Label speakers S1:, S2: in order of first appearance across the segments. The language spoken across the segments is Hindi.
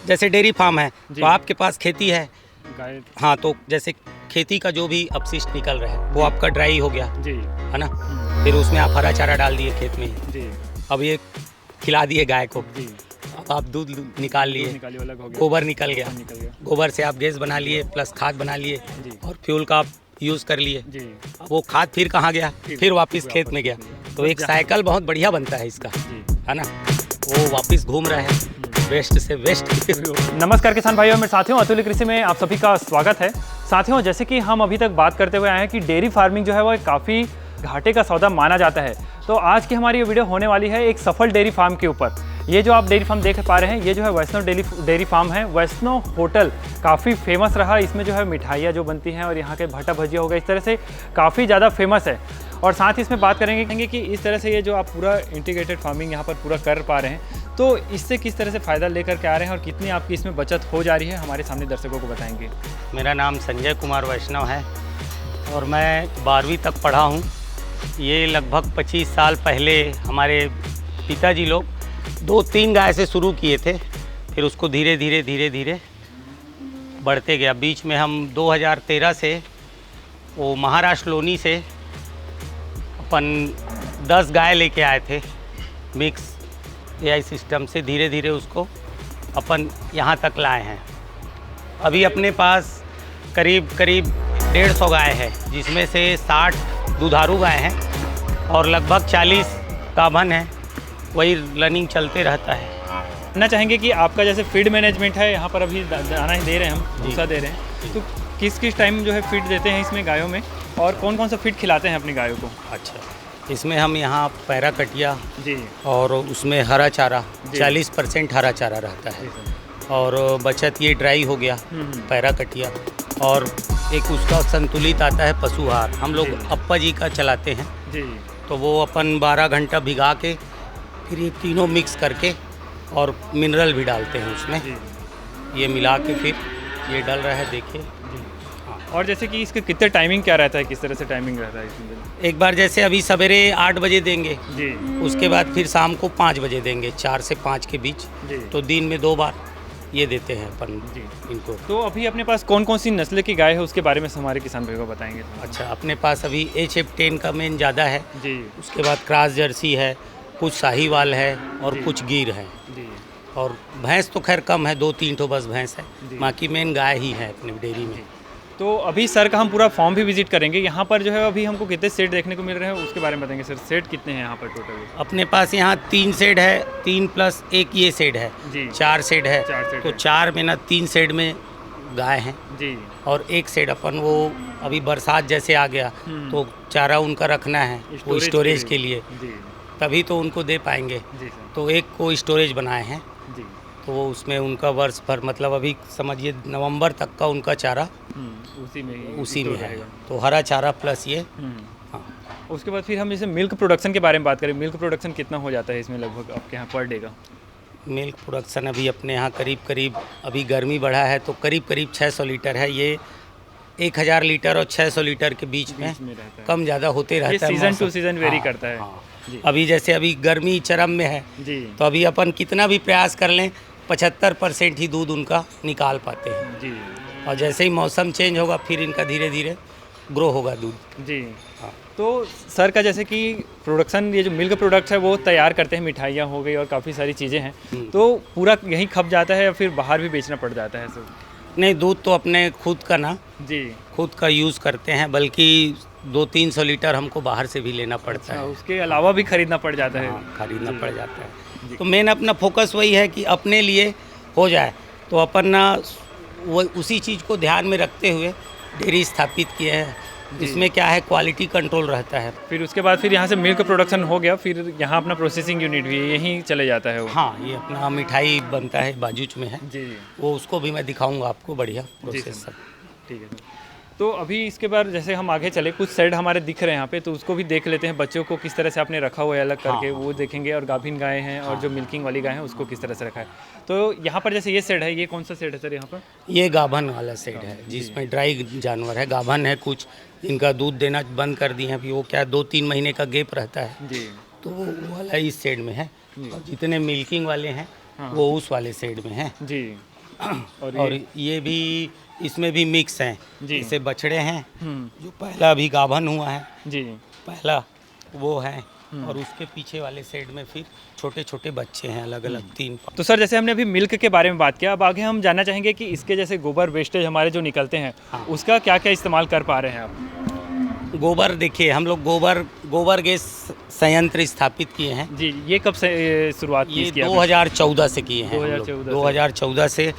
S1: जैसे डेयरी फार्म है तो आपके पास खेती है
S2: गाय।
S1: हाँ, तो जैसे खेती का जो भी अपशिष्ट निकल रहा है वो आपका ड्राई हो गया
S2: जी।
S1: है ना, फिर उसमें आप हरा चारा डाल दिए खेत में ही,
S2: जी।
S1: अब ये खिला दिए गाय को,
S2: जी।
S1: अब आप दूध निकाल लिए,
S2: अलग हो गया,
S1: गोबर निकल गया,
S2: निकल गया।
S1: गोबर से आप गैस बना लिए प्लस खाद बना लिए
S2: जी।
S1: और फ्यूल का आप यूज़ कर लिए।
S2: जी।
S1: अब वो खाद फिर कहाँ गया, फिर वापस खेत में गया, तो एक साइकिल बहुत बढ़िया बनता है इसका, है ना, वो वापस घूम रहा है वेस्ट से वेस्ट।
S2: नमस्कार किसान भाइयों, मेरे साथियों, अतुल्य कृषि में आप सभी का स्वागत है। साथियों, जैसे कि हम अभी तक बात करते हुए आए हैं कि डेयरी फार्मिंग जो है वो काफ़ी घाटे का सौदा माना जाता है। तो आज की हमारी ये वीडियो होने वाली है एक सफल डेयरी फार्म के ऊपर। ये जो आप डेयरी फार्म देख पा रहे हैं, ये जो है वैष्णव डेयरी फार्म है। वैष्णव होटल काफ़ी फेमस रहा, इसमें जो है मिठाइयाँ जो बनती हैं और यहाँ के भट्टा भजिया हो गया, इस तरह से काफ़ी ज़्यादा फेमस है। और साथ ही इसमें बात करेंगे कि इस तरह से ये जो आप पूरा इंटीग्रेटेड फार्मिंग यहाँ पर पूरा कर पा रहे हैं, तो इससे किस तरह से फ़ायदा लेकर के आ रहे हैं और कितनी आपकी इसमें बचत हो जा रही है, हमारे सामने दर्शकों को बताएंगे।
S1: मेरा नाम संजय कुमार वैष्णव है और मैं 12वीं तक पढ़ा हूँ। ये लगभग 25 साल पहले हमारे पिताजी लोग 2-3 गाय से शुरू किए थे, फिर उसको धीरे धीरे बढ़ते गया। बीच में हम 2013 से वो महाराष्ट्र लोनी से अपन 10 गाय लेके आए थे मिक्स एआई सिस्टम से, धीरे धीरे उसको अपन यहाँ तक लाए हैं। अभी अपने पास करीब 150 गाय है, जिसमें से 60 दुधारू गाय हैं और लगभग 40 गाभन है। वही रनिंग चलते रहता है।
S2: जानना चाहेंगे कि आपका जैसे फीड मैनेजमेंट है, यहाँ पर अभी दाना ही दे रहे हैं, हम भूसा दे रहे हैं, तो किस टाइम जो है फीड देते हैं इसमें गायों में, और कौन कौन सा फीड खिलाते हैं अपनी गायों को?
S1: अच्छा, इसमें हम यहाँ पैरा कटिया
S2: जी
S1: और उसमें हरा चारा 40% हरा चारा रहता है और बचत ये ड्राई हो गया पैरा कटिया, और एक उसका संतुलित आता है पशु आहार। हम लोग अप्पा जी का चलाते हैं
S2: जी,
S1: तो वो अपन 12 घंटा भिगा के फिर ये तीनों मिक्स करके और मिनरल भी डालते हैं उसमें, ये मिला के फिर ये डल रहा है, देखिए।
S2: और जैसे कि इसका कितने टाइमिंग क्या रहता है, किस तरह से टाइमिंग रहता है इसमें?
S1: एक बार जैसे अभी सवेरे 8 बजे देंगे
S2: जी,
S1: उसके बाद फिर शाम को 5 बजे देंगे, 4 से 5 के बीच,
S2: जी।
S1: तो दिन में 2 बार ये देते हैं अपन
S2: जी।
S1: इनको।
S2: तो अभी अपने पास कौन कौन सी नस्ल की गाय है उसके बारे में हमारे किसान भाई को बताएंगे।
S1: अच्छा, अपने पास अभी HF10 का मेन ज़्यादा है
S2: जी,
S1: उसके बाद क्रॉस जर्सी है, कुछ साहीवाल है और कुछ गिर है,
S2: जी,
S1: और भैंस तो खैर कम है, 2-3 तो बस भैंस है,
S2: जी।
S1: बाकी मेन गाय ही है अपने डेयरी में।
S2: तो अभी सर का हम पूरा फॉर्म भी विजिट करेंगे। यहाँ पर जो है अभी हमको कितने सेट देखने को मिल रहे हैं उसके बारे में बताएंगे। सर, सेट कितने हैं यहाँ पर टोटल?
S1: अपने पास यहाँ 3 शेड है, 3 प्लस 1 ये शेड है,
S2: जी।
S1: 4 शेड है।
S2: 4 सेट
S1: तो
S2: है।
S1: 4 में ना 3 शेड में गाय हैं
S2: जी,
S1: और 1 शेड अपन वो अभी बरसात जैसे आ गया तो चारा उनका रखना है वो स्टोरेज के लिए,
S2: जी,
S1: तभी तो उनको दे पाएंगे।
S2: जी सर,
S1: तो एक को स्टोरेज बनाए हैं,
S2: जी,
S1: तो वो उसमें उनका वर्ष भर, मतलब अभी समझिए नवंबर तक का उनका चारा
S2: उसी में
S1: उसी में है,
S2: रहेगा।
S1: तो हरा चारा प्लस ये। हाँ,
S2: उसके बाद फिर हम जैसे मिल्क प्रोडक्शन के बारे में बात करें, मिल्क प्रोडक्शन कितना हो जाता है इसमें लगभग आपके यहाँ पर डे का?
S1: मिल्क प्रोडक्शन अभी अपने यहाँ करीब अभी गर्मी बढ़ा है तो करीब 600 लीटर है। ये 1000 लीटर और 600 लीटर के बीच में
S2: रहता है।
S1: कम ज़्यादा होते
S2: ये
S1: रहता है,
S2: सीजन टू
S1: मौसम।
S2: सीजन वेरी
S1: हाँ,
S2: करता है।
S1: हाँ।
S2: जी,
S1: अभी जैसे अभी गर्मी चरम में है
S2: जी,
S1: तो अभी अपन कितना भी प्रयास कर लें 75% ही दूध उनका निकाल पाते हैं,
S2: जी,
S1: और जैसे ही मौसम चेंज होगा फिर इनका धीरे धीरे ग्रो होगा दूध।
S2: जी।
S1: हाँ।
S2: तो सर का जैसे कि प्रोडक्शन, ये जो मिल्क प्रोडक्ट है वो तैयार करते हैं, मिठाइयाँ हो गई और काफ़ी सारी चीज़ें हैं, तो पूरा यहीं खप जाता है या फिर बाहर भी बेचना पड़ जाता है सर?
S1: नहीं, दूध तो अपने खुद का ना,
S2: जी,
S1: खुद का यूज़ करते हैं, बल्कि 200-300 लीटर हमको बाहर से भी लेना पड़ता है।
S2: उसके अलावा भी खरीदना पड़ जाता है।
S1: हाँ, खरीदना
S2: जी।
S1: पड़ जाता है। तो मेन अपना फोकस वही है कि अपने लिए हो जाए, तो अपन ना वो उसी चीज़ को ध्यान में रखते हुए डेयरी स्थापित किए हैं। इसमें क्या है, क्वालिटी कंट्रोल रहता है।
S2: फिर उसके बाद फिर यहाँ से मिल्क प्रोडक्शन हो गया, फिर यहाँ अपना प्रोसेसिंग यूनिट भी है, यहीं चले जाता है वो?
S1: हाँ, ये अपना मिठाई बनता है, बाजूच में है,
S2: जी,
S1: वो उसको भी मैं दिखाऊंगा आपको, बढ़िया
S2: जी
S1: प्रोसेस
S2: सर।
S1: सब।
S2: ठीक है सर। तो अभी इसके बाद जैसे हम आगे चले, कुछ सेट हमारे दिख रहे हैं यहाँ पे, तो उसको भी देख लेते हैं। बच्चों को किस तरह से आपने रखा हुआ है अलग करके,
S1: हाँ,
S2: वो देखेंगे, और गाभिन गाय हैं और जो मिल्किंग वाली गाय हैं उसको किस तरह से रखा है। तो यहाँ पर जैसे ये सेट है, ये कौन सा सेट है सर यहाँ पर?
S1: ये गाभन वाला सेट है जिसमें ड्राई जानवर है, गाभन है, कुछ इनका दूध देना बंद कर दिए हैं अभी, वो क्या 2-3 महीने का गैप रहता है,
S2: जी,
S1: तो वो वाला इस सेड में है, और जितने मिल्किंग वाले हैं
S2: हाँ।
S1: वो उस वाले सेड में हैं।
S2: जी,
S1: और ये भी, इसमें भी मिक्स हैं।
S2: जी।
S1: जैसे बछड़े हैं, जो पहला अभी गाभन हुआ है,
S2: जी।
S1: पहला वो है, और उसके पीछे वाले साइड में फिर छोटे छोटे बच्चे हैं, अलग अलग 3।
S2: तो सर, जैसे हमने अभी मिल्क के बारे में बात किया, अब आगे हम जानना चाहेंगे कि इसके जैसे गोबर वेस्टेज हमारे जो निकलते हैं,
S1: हाँ।
S2: उसका क्या क्या इस्तेमाल कर पा रहे हैं आप?
S1: गोबर देखिए, हम लोग गोबर गैस संयंत्र स्थापित किए हैं।
S2: जी, ये कब से शुरुआत की
S1: ये
S2: इसकी आपने?
S1: 2014 से किए हैं।
S2: 2014 से।
S1: 2014 से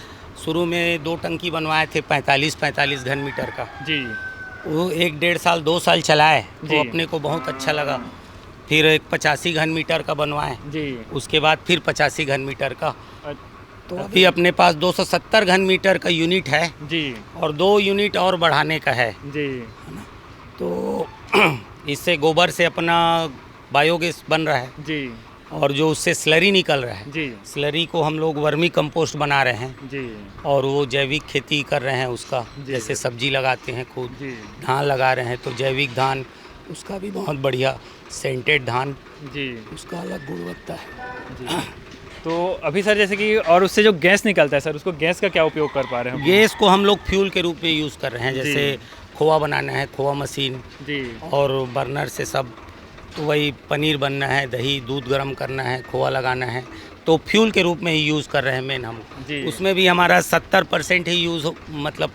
S1: शुरू में 2 टंकी बनवाए थे 45 घन मीटर का।
S2: जी।
S1: वो 1-1.5 साल 2 साल चलाए
S2: जी।
S1: तो अपने को बहुत अच्छा लगा। फिर एक 85 घन मीटर का बनवाए,
S2: जी।
S1: उसके बाद फिर 85 घन मीटर का।
S2: अ-
S1: तो अभी अपने पास 270 घन मीटर का यूनिट है,
S2: जी।
S1: और 2 यूनिट और बढ़ाने का है।
S2: जी।
S1: तो इससे गोबर से अपना बायोगैस बन रहा है,
S2: जी।
S1: और जो उससे स्लरी निकल रहा है,
S2: जी।
S1: स्लरी को हम लोग वर्मी कंपोस्ट बना रहे हैं,
S2: जी।
S1: और वो जैविक खेती कर रहे हैं उसका।
S2: जी।
S1: जैसे सब्जी लगाते हैं खुद,
S2: जी।
S1: धान लगा रहे हैं, तो जैविक धान उसका भी बहुत बढ़िया सेंटेड धान,
S2: जी।
S1: उसका अलग गुणवत्ता है।
S2: जी। तो अभी सर, जैसे कि और उससे जो गैस निकलता है सर, उसको गैस का क्या उपयोग कर पा रहे हैं हम?
S1: गैस को हम लोग फ्यूल के रूप में यूज़ कर रहे हैं।
S2: जी।
S1: जैसे खोआ बनाना है, खोआ मशीन,
S2: जी।
S1: और बर्नर से सब, तो वही पनीर बनना है, दही दूध गर्म करना है, खोआ लगाना है, तो फ्यूल के रूप में ही यूज़ कर रहे हैं मेन हम।
S2: जी।
S1: उसमें भी हमारा 70% ही यूज़ मतलब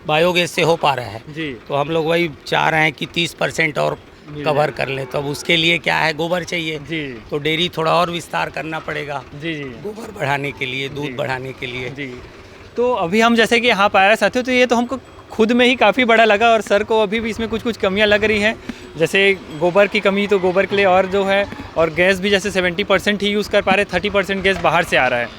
S1: बायोगैस से हो पा रहा है।
S2: जी।
S1: तो हम लोग वही चाह रहे हैं कि 30% और
S2: मिल
S1: कवर
S2: जाए।
S1: कर लें। तो अब उसके लिए क्या है, गोबर चाहिए।
S2: जी।
S1: तो डेयरी थोड़ा और विस्तार करना पड़ेगा
S2: जी। जी।
S1: गोबर बढ़ाने के लिए,
S2: जी।
S1: दूध बढ़ाने के लिए।
S2: जी। तो अभी हम जैसे कि यहाँ पर आए साथियों, तो ये तो हमको खुद में ही काफ़ी बड़ा लगा, और सर को अभी भी इसमें कुछ कुछ कमियाँ लग रही हैं। जैसे गोबर की कमी, तो गोबर के लिए और जो है, और गैस भी जैसे 70% ही यूज़ कर पा रहे, 30% गैस बाहर से आ रहा है,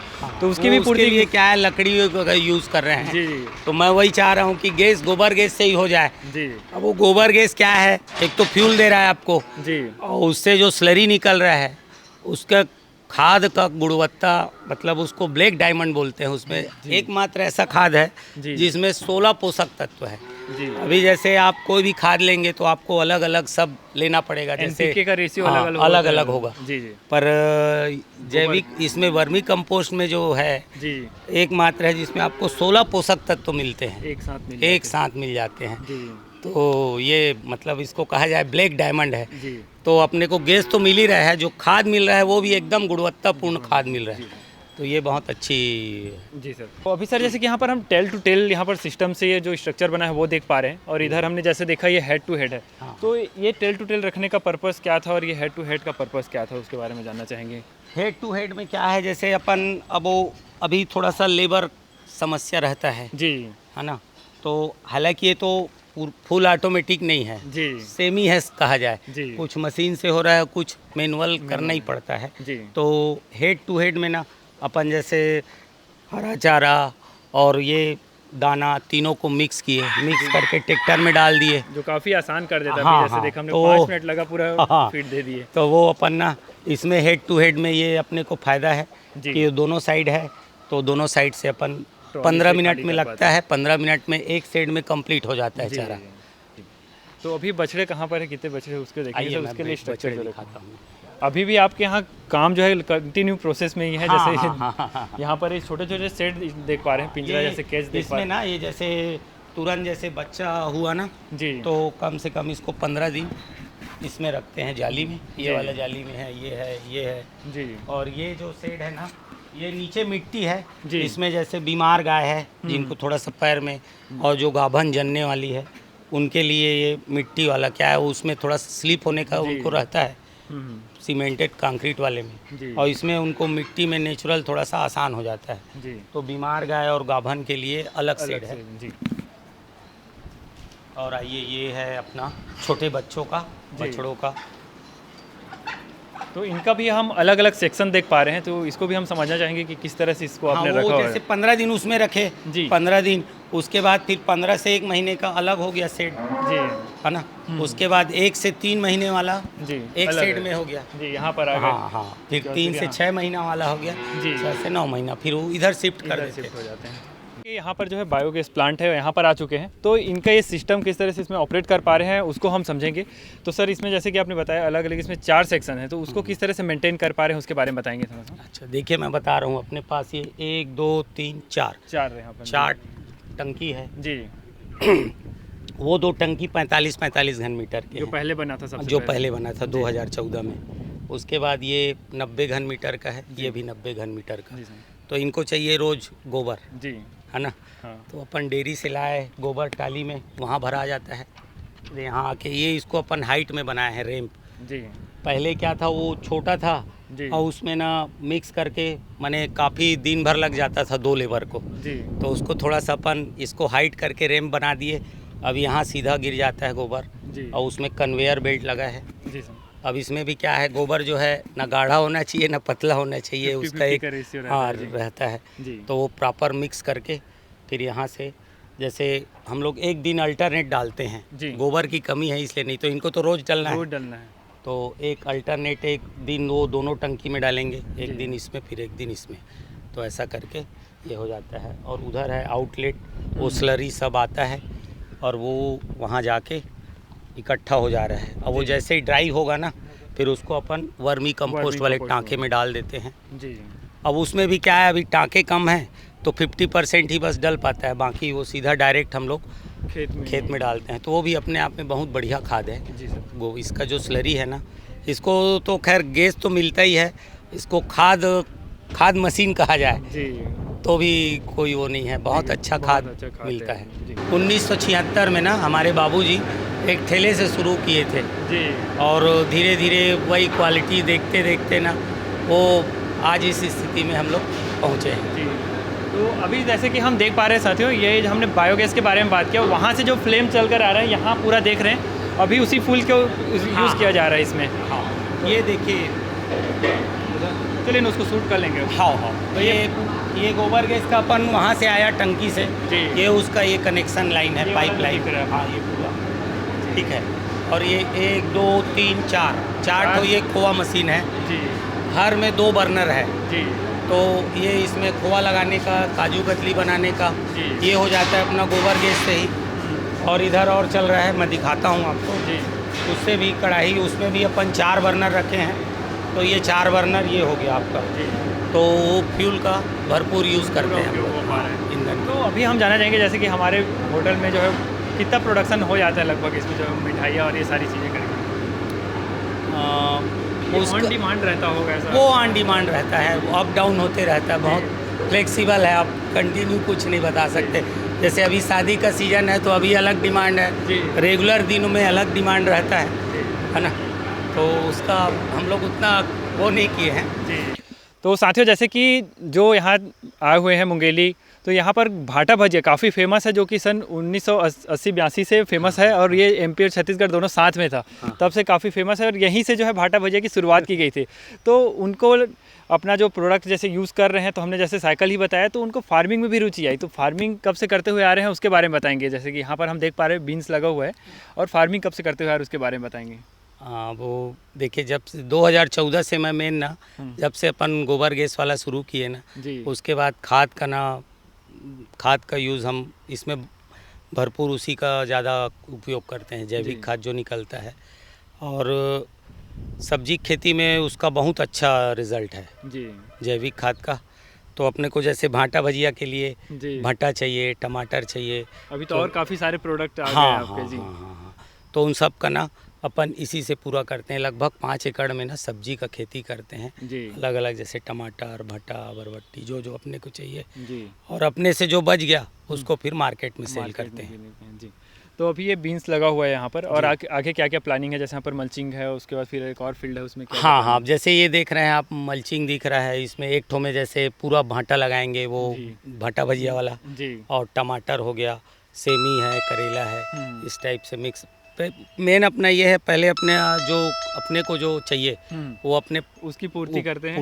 S2: तो उसकी भी
S1: उसके
S2: पूर्ति
S1: लिए क्या है, लकड़ी का यूज़ कर रहे हैं।
S2: जी। जी।
S1: तो मैं वही चाह रहा हूँ कि गैस गोबर गैस से ही हो जाए।
S2: जी।
S1: अब वो गोबर गैस क्या है, एक तो फ्यूल दे रहा है आपको,
S2: जी।
S1: और उससे जो स्लरी निकल रहा है, उसका खाद का गुणवत्ता, मतलब उसको ब्लैक डायमंड बोलते हैं। उसमें एकमात्र ऐसा खाद है
S2: जी।
S1: जिसमें 16 पोषक तत्व है।
S2: जी।
S1: अभी जैसे आप कोई भी खाद लेंगे तो आपको अलग अलग सब लेना पड़ेगा, जैसे
S2: NPK का रेशियो
S1: हाँ,
S2: अलग
S1: अलग होगा।
S2: जी। जी।
S1: पर जैविक इसमें वर्मी कंपोस्ट में जो है,
S2: जी।
S1: एकमात्र है जिसमें आपको 16 पोषक तत्व मिलते हैं,
S2: एक साथ मिल
S1: एक
S2: जाते
S1: साथ मिल जाते हैं।
S2: हैं। जी।
S1: तो ये मतलब इसको कहा जाए ब्लैक डायमंड है।
S2: जी।
S1: तो अपने को गैस तो मिल ही रहा है, जो खाद मिल रहा है वो भी एकदम गुणवत्तापूर्ण खाद मिल रहा है। तो ये बहुत अच्छी।
S2: जी सर। तो अभी सर, जैसे कि यहाँ पर हम टेल टू टेल यहाँ पर सिस्टम से ये जो स्ट्रक्चर बना है वो देख पा रहे हैं, और इधर हमने जैसे देखा ये हेड टू हेड है।
S1: हाँ।
S2: तो ये टेल टू टेल रखने का पर्पस क्या था, और ये हेड टू हेड का पर्पस क्या था, उसके बारे में जानना चाहेंगे।
S1: हेड टू हेड में क्या है, जैसे अपन अब वो अभी थोड़ा सा लेबर समस्या रहता है
S2: जी।
S1: ना। तो हालांकि ये तो फुल ऑटोमेटिक नहीं है,
S2: जी।
S1: सेमी है कहा जाए।
S2: जी।
S1: कुछ मशीन से हो रहा है, कुछ मैनुअल करना ही पड़ता है।
S2: जी।
S1: तो हेड टू हेड में ना, अपन जैसे हरा चारा और ये दाना तीनों को मिक्स करके ट्रैक्टर में डाल दिए,
S2: जो काफ़ी आसान कर देता है।
S1: हाँ,
S2: अभी जैसे
S1: हाँ,
S2: देखा हमने
S1: तो
S2: 5 मिनट लगा, पूरा
S1: हाँ,
S2: फीड दे दिए।
S1: तो वो अपन ना इसमें हेड टू हेड में ये अपने को फ़ायदा है
S2: जी।
S1: कि दोनों साइड है, तो दोनों साइड से अपन
S2: ट्रॉली
S1: 15
S2: से
S1: मिनट
S2: खाली
S1: में
S2: कर
S1: लगता है, 15 मिनट में एक साइड में कंप्लीट हो जाता है
S2: जी।
S1: चारा।
S2: जी। तो अभी बछड़े कहाँ पर है, कितने बछड़े उसके देखेंगे
S1: आइए
S2: सर,
S1: मैं
S2: उसके लिए
S1: बछड़े
S2: स्ट्रक्चर
S1: दिखाता हूँ।
S2: अभी भी आपके यहाँ काम जो है कंटिन्यू प्रोसेस में ही है।
S1: हाँ,
S2: जैसे
S1: हाँ।
S2: यहाँ पर ये छोटे छोटे सेट देख पा रहे हैं, पिंजरा
S1: ये
S2: जैसे केज देख पा
S1: इसमें
S2: रहे
S1: ना, ये जैसे तुरंत जैसे बच्चा हुआ ना,
S2: हैं। जी।
S1: तो कम से कम इसको 15 दिन इसमें रखते हैं जाली में।
S2: जी।
S1: ये वाला जाली में है, ये है।
S2: जी।
S1: और ये जो शेड है ना, ये नीचे मिट्टी है।
S2: जी।
S1: इसमें जैसे बीमार गाय है जिनको थोड़ा सा पैर में, और जो गाभन जनने वाली है, उनके लिए ये मिट्टी वाला क्या है, उसमें थोड़ा स्लिप होने का
S2: जी।
S1: उनको रहता है,
S2: हम्म।
S1: सीमेंटेड कंक्रीट वाले में।
S2: जी।
S1: और इसमें उनको मिट्टी में नेचुरल थोड़ा सा आसान हो जाता है।
S2: जी।
S1: तो बीमार गाय और गाभन के लिए अलग
S2: अलग
S1: शेड है।
S2: से। जी।
S1: और आइए, ये है अपना छोटे बच्चों का,
S2: जी।
S1: बछड़ों का।
S2: तो इनका भी हम अलग अलग सेक्शन देख पा रहे हैं, तो इसको भी हम समझना चाहेंगे कि किस तरह से इसको
S1: हाँ,
S2: आपने
S1: वो
S2: रखा हुआ
S1: जैसे
S2: है।
S1: 15 दिन उसमें रखे,
S2: जी।
S1: 15 दिन, उसके बाद फिर 15 से 1 महीने का अलग हो गया सेट,
S2: जी।
S1: है ना। उसके बाद 1 से 3 महीने वाला
S2: जी।
S1: एक
S2: अलग
S1: सेट
S2: है।
S1: में हो गया।
S2: जी, यहाँ पर आ गए।
S1: हाँ हाँ, फिर
S2: और
S1: 3 से
S2: यहाँ-
S1: 6 महीना वाला हो गया।
S2: जी।
S1: 6 से 9 महीना फिर वो इधर शिफ्ट कर
S2: इधर
S1: देते
S2: शिफ्ट हो जाते हैं। यहाँ पर जो है बायोगैस प्लांट है, यहाँ पर आ चुके हैं, तो इनका ये सिस्टम किस तरह से इसमें ऑपरेट कर पा रहे हैं उसको हम समझेंगे। तो सर इसमें जैसे कि आपने बताया अलग अलग इसमें 4 सेक्शन है, तो उसको किस तरह से मेंटेन कर पा रहे हैं उसके बारे में बताएंगे थोड़ा सा।
S1: अच्छा देखिए, मैं बता रहा हूँ, अपने पास ये 1 2 3 4
S2: यहाँ पर
S1: 4 टंकी है
S2: जी,
S1: वो 2 टंकी 45 घन मीटर के
S2: जो
S1: हैं,
S2: पहले बना था सबसे
S1: जो पहले बना था 2014 में। उसके बाद ये 90 घन मीटर का है, ये भी 90 घन मीटर का।
S2: जी सर
S1: तो इनको चाहिए रोज गोबर,
S2: जी,
S1: है ना।
S2: हाँ
S1: तो अपन डेयरी से लाए गोबर टाली में, वहाँ भरा जाता है। यहाँ आके ये इसको अपन हाइट में बनाया है रैंप।
S2: जी
S1: पहले क्या था, वो छोटा था
S2: जी
S1: और उसमें ना मिक्स करके मैंने काफ़ी दिन भर लग जाता था 2 लेबर को।
S2: जी
S1: तो उसको थोड़ा सा अपन इसको हाइट करके रैंप बना दिए। अब यहाँ सीधा गिर जाता है गोबर
S2: जी
S1: और उसमें कन्वेयर बेल्ट लगा है।
S2: जी सर,
S1: अब इसमें भी क्या है, गोबर जो है ना गाढ़ा होना चाहिए ना पतला होना चाहिए,
S2: 50-50
S1: उसका एक
S2: का ratio रहता
S1: हाँ
S2: है, जी।
S1: रहता है।
S2: जी
S1: तो वो प्रॉपर मिक्स करके फिर यहाँ से, जैसे हम लोग एक दिन अल्टरनेट डालते हैं,
S2: जी।
S1: गोबर की कमी है इसलिए, नहीं तो इनको तो रोज़ डलना है।
S2: रोज डलना है।
S1: तो एक अल्टरनेट, एक दिन वो दोनों टंकी में डालेंगे,
S2: जी।
S1: एक दिन इसमें फिर एक दिन इसमें। तो ऐसा करके ये हो जाता है। और उधर है आउटलेट, वो स्लरी सब आता है और वो वहाँ जाके इकट्ठा हो जा रहा है। अब वो
S2: जी।
S1: जैसे ही ड्राई होगा ना, फिर उसको अपन वर्मी कंपोस्ट वाले
S2: कंपोस्ट
S1: टाँके में डाल देते हैं।
S2: जी
S1: अब उसमें भी क्या है, अभी टाँके कम हैं तो 50% ही बस डल पाता है, बाकी वो सीधा डायरेक्ट हम लोग खेत में डालते हैं। तो वो भी अपने आप में बहुत बढ़िया खाद है।
S2: जी सर,
S1: वो इसका जो स्लरी है ना, इसको तो खैर गैस तो मिलता ही है, इसको खाद मशीन कहा जाए
S2: जी
S1: तो भी कोई वो नहीं है, बहुत अच्छा खाद
S2: अच्छा खाद
S1: मिलता
S2: है।
S1: है।
S2: जी।
S1: 1976 में ना हमारे बाबूजी एक ठेले से शुरू किए थे
S2: जी
S1: और धीरे धीरे वही क्वालिटी देखते देखते ना वो आज इस स्थिति में हम लोग पहुँचे हैं।
S2: जी। तो अभी जैसे कि हम देख पा रहे हैं साथियों, ये हमने बायोगैस के बारे में बात किया, वहाँ से जो फ्लेम चल कर आ रहा है यहाँ पूरा देख रहे हैं, अभी उसी फूल को यूज़ किया जा रहा है इसमें।
S1: हाँ, ये देखिए,
S2: चलिए ना उसको शूट कर लेंगे।
S1: हाँ हाँ, तो ये गोबर गैस का अपन वहाँ से आया टंकी से,
S2: जी।
S1: ये उसका ये कनेक्शन लाइन है,
S2: ये
S1: पाइप
S2: वाला
S1: लाइन।
S2: दिख रहा है।
S1: हाँ, ये पूरा ठीक है। और ये 1 2 3 4 तो ये खोआ मशीन है,
S2: जी
S1: हर में 2 बर्नर है।
S2: जी
S1: तो ये इसमें खोआ लगाने का, काजू कतली बनाने का,
S2: जी।
S1: ये हो जाता है अपना गोबर गैस से ही। और इधर और चल रहा है, मैं दिखाता हूँ आपको।
S2: जी
S1: उससे भी कढ़ाई, उसमें भी अपन 4 बर्नर रखे हैं। तो ये 4 बर्नर ये हो गया आपका।
S2: जी।
S1: तो वो फ्यूल का भरपूर यूज़ करते हैं हम
S2: उपयोग हो
S1: लोग,
S2: पा रहा है।
S1: ईंधन।
S2: तो अभी हम जानना चाहेंगे जैसे कि हमारे होटल में जो है कितना प्रोडक्शन हो जाता है लगभग इसमें, जो मिठाइयाँ और ये सारी चीज़ें करके
S1: उसका
S2: ऑन डिमांड रहता होगा ऐसा?
S1: वो ऑन डिमांड रहता है, वो अप डाउन होते रहता है, बहुत फ्लेक्सिबल है, आप कंटिन्यू कुछ नहीं बता सकते। जैसे अभी शादी का सीज़न है तो अभी अलग डिमांड
S2: जी।
S1: है, रेगुलर दिनों में अलग डिमांड रहता
S2: जी।
S1: है ना। तो उसका हम लोग उतना वो नहीं किए हैं।
S2: जी। तो साथियों जैसे कि जो यहाँ आए हुए हैं मुंगेली, तो यहाँ पर भाटा भजिया काफ़ी फेमस है, जो कि सन 1980-82 से फेमस है, और ये एमपी और छत्तीसगढ़ दोनों साथ में था, तब से काफ़ी फेमस है, और यहीं से जो है भाटा भजिया की शुरुआत की गई थी। तो उनको अपना जो प्रोडक्ट जैसे यूज़ कर रहे हैं, तो हमने जैसे साइकिल ही बताया, तो उनको फार्मिंग में भी रुचि आई। तो फार्मिंग कब से करते हुए आ रहे हैं उसके बारे में बताएंगे। जैसे कि यहाँ पर हम देख पा रहे हैं बीन्स लगा हुआ है, और फार्मिंग कब से करते हुए आ रहे हैं उसके बारे में बताएंगे।
S1: हाँ, वो देखिए, जब से 2014 से मैं मेन ना, जब से अपन गोबर गैस वाला शुरू किए ना,
S2: जी
S1: उसके बाद खाद का यूज़ हम इसमें भरपूर उसी का ज़्यादा उपयोग करते हैं,
S2: जी।
S1: जैविक खाद जो निकलता है। और सब्जी खेती में उसका बहुत अच्छा रिज़ल्ट है
S2: जी
S1: जैविक खाद का। तो अपने को जैसे भाटा भजिया के लिए
S2: जी।
S1: भाटा चाहिए, टमाटर चाहिए,
S2: अभी तो और काफ़ी सारे प्रोडक्ट आ गए
S1: हाँ
S2: हैं
S1: हाँ
S2: आपके। जी
S1: हाँ, तो उन सब का ना अपन इसी से पूरा करते हैं। लगभग 5 एकड़ में ना सब्जी का खेती करते हैं,
S2: जी
S1: अलग अलग, जैसे टमाटर, भट्टा, बरबट्टी, जो जो अपने को चाहिए।
S2: जी।
S1: और अपने से जो बच गया उसको फिर मार्केट में सेल
S2: मार्केट
S1: करते
S2: में
S1: हैं।
S2: भी लेते हैं। जी। तो अभी ये बीन्स लगा हुआ है यहाँ पर, और आगे आगे क्या क्या प्लानिंग है? जैसे यहाँ पर मल्चिंग है, उसके बाद फिर एक और फील्ड है, उसमें क्या
S1: हाँ हाँ, जैसे ये देख रहे हैं आप, मल्चिंग दिख रहा है, इसमें एक ठो में जैसे पूरा भाटा लगाएंगे, वो
S2: जी।
S1: भाटा भजिया वाला।
S2: जी
S1: और टमाटर हो गया, सेमी है, करेला है,
S2: हम्म।
S1: इस टाइप से मिक्स। मेन अपना ये है, पहले अपने को जो चाहिए वो अपने
S2: उसकी पूर्ति करते हैं।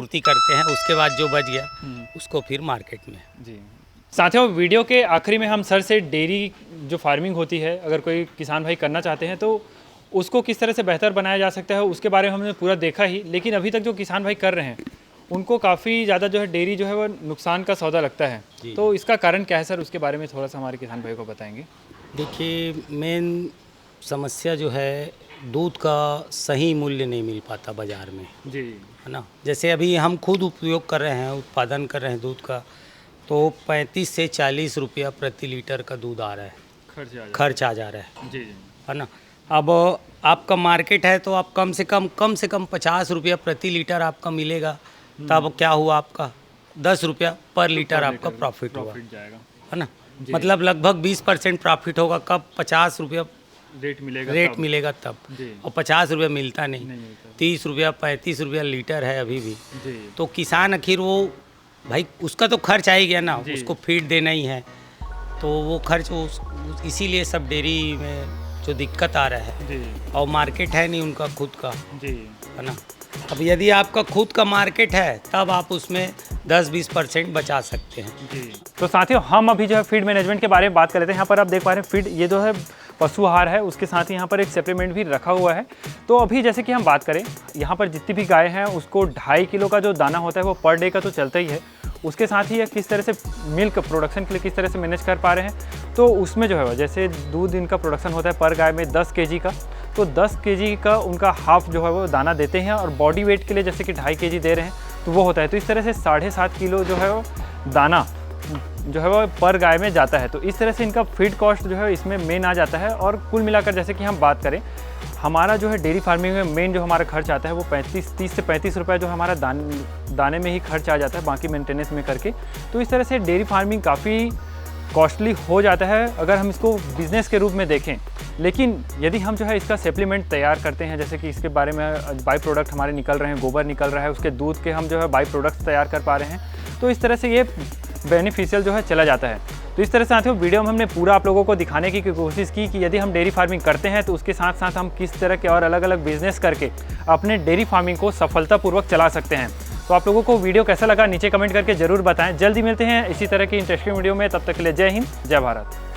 S1: उसके बाद जो बच गया
S2: हम्म।
S1: उसको फिर मार्केट में।
S2: जी। साथियों वीडियो के आखिरी में हम सर से डेयरी जो फार्मिंग होती है, अगर कोई किसान भाई करना चाहते हैं तो उसको किस तरह से बेहतर बनाया जा सकता है उसके बारे में हमने पूरा देखा ही, लेकिन अभी तक जो किसान भाई कर रहे हैं उनको काफ़ी ज़्यादा जो है डेयरी जो है वो नुकसान का सौदा लगता है।
S1: जी।
S2: तो इसका कारण क्या है सर, उसके बारे में थोड़ा सा हमारे किसान भाई को बताएंगे।
S1: देखिए, मेन समस्या जो है दूध का सही मूल्य नहीं मिल पाता बाज़ार में,
S2: जी
S1: है ना। जैसे अभी हम खुद उपयोग कर रहे हैं, उत्पादन कर रहे हैं दूध का, तो 35 से 40 रुपया प्रति लीटर का दूध आ रहा है, खर्च आ जा रहा है,
S2: जी
S1: है ना। अब आपका मार्केट है तो आप कम से कम 50 रुपया प्रति लीटर आपका मिलेगा, तब क्या हुआ, आपका 10 रुपया पर लीटर आपका प्रॉफिट हुआ,
S2: जाएगा,
S1: है ना। मतलब लगभग 20% प्रॉफिट होगा। कब 50 रुपया
S2: रेट
S1: मिलेगा तब,
S2: जी।
S1: और 50 रुपया मिलता नहीं,
S2: मिलता।
S1: 30 रुपया 35 रुपया लीटर है अभी भी।
S2: जी
S1: तो किसान आखिर वो भाई उसका तो खर्च आ ही गया ना,
S2: जी।
S1: उसको फीड देना ही है, तो वो खर्च इसीलिए सब डेयरी में जो दिक्कत आ रहा है,
S2: जी
S1: और मार्केट है नहीं उनका खुद का,
S2: जी
S1: है ना। अब यदि आपका खुद का मार्केट है तब आप उसमें 10-20% बचा सकते हैं।
S2: जी। तो साथियों, हम अभी जो है फीड मैनेजमेंट के बारे में बात कर लेते हैं। यहाँ पर आप देख पा रहे हैं फीड, ये जो है पशु आहार है, उसके साथ ही यहाँ पर एक सप्लीमेंट भी रखा हुआ है। तो अभी जैसे कि हम बात करें, यहाँ पर जितनी भी गाय हैं उसको 2.5 किलो का जो दाना होता है वो पर डे का तो चलता ही है। उसके साथ ही ये किस तरह से मिल्क प्रोडक्शन के लिए किस तरह से मैनेज कर पा रहे हैं, तो उसमें जो है जैसे दूध इनका प्रोडक्शन होता है पर गाय में 10 केजी का, तो 10 केजी का उनका हाफ जो है वो दाना देते हैं, और बॉडी वेट के लिए जैसे कि 2.5 केजी दे रहे हैं तो वो होता है। तो इस तरह से 7.5 किलो जो है वो दाना जो है वो पर गाय में जाता है। तो इस तरह से इनका फीड कॉस्ट जो है इसमें मेन आ जाता है। और कुल मिलाकर जैसे कि हम बात करें, हमारा जो है डेयरी फार्मिंग में मेन जो हमारा खर्च आता है वो 30 से 35 रुपये जो हमारा दाने में ही खर्च आ जाता है, बाकी मेंटेनेंस में करके। तो इस तरह से डेयरी फार्मिंग काफ़ी कॉस्टली हो जाता है अगर हम इसको बिज़नेस के रूप में देखें। लेकिन यदि हम जो है इसका सप्लीमेंट तैयार करते हैं, जैसे कि इसके बारे में बाई प्रोडक्ट हमारे निकल रहे हैं, गोबर निकल रहा है, उसके दूध के हम जो है बाई प्रोडक्ट्स तैयार कर पा रहे हैं, तो इस तरह से ये बेनिफिशियल जो है चला जाता है। तो इस तरह से साथियों वीडियो में हमने पूरा आप लोगों को दिखाने की कोशिश की कि यदि हम डेयरी फार्मिंग करते हैं तो उसके साथ साथ हम किस तरह के और अलग अलग बिजनेस करके अपने डेयरी फार्मिंग को सफलतापूर्वक चला सकते हैं। तो आप लोगों को वीडियो कैसा लगा नीचे कमेंट करके जरूर बताएं। जल्दी मिलते हैं इसी तरह की इंटरेस्टिंग वीडियो में, तब तक के लिए जय हिंद, जय भारत।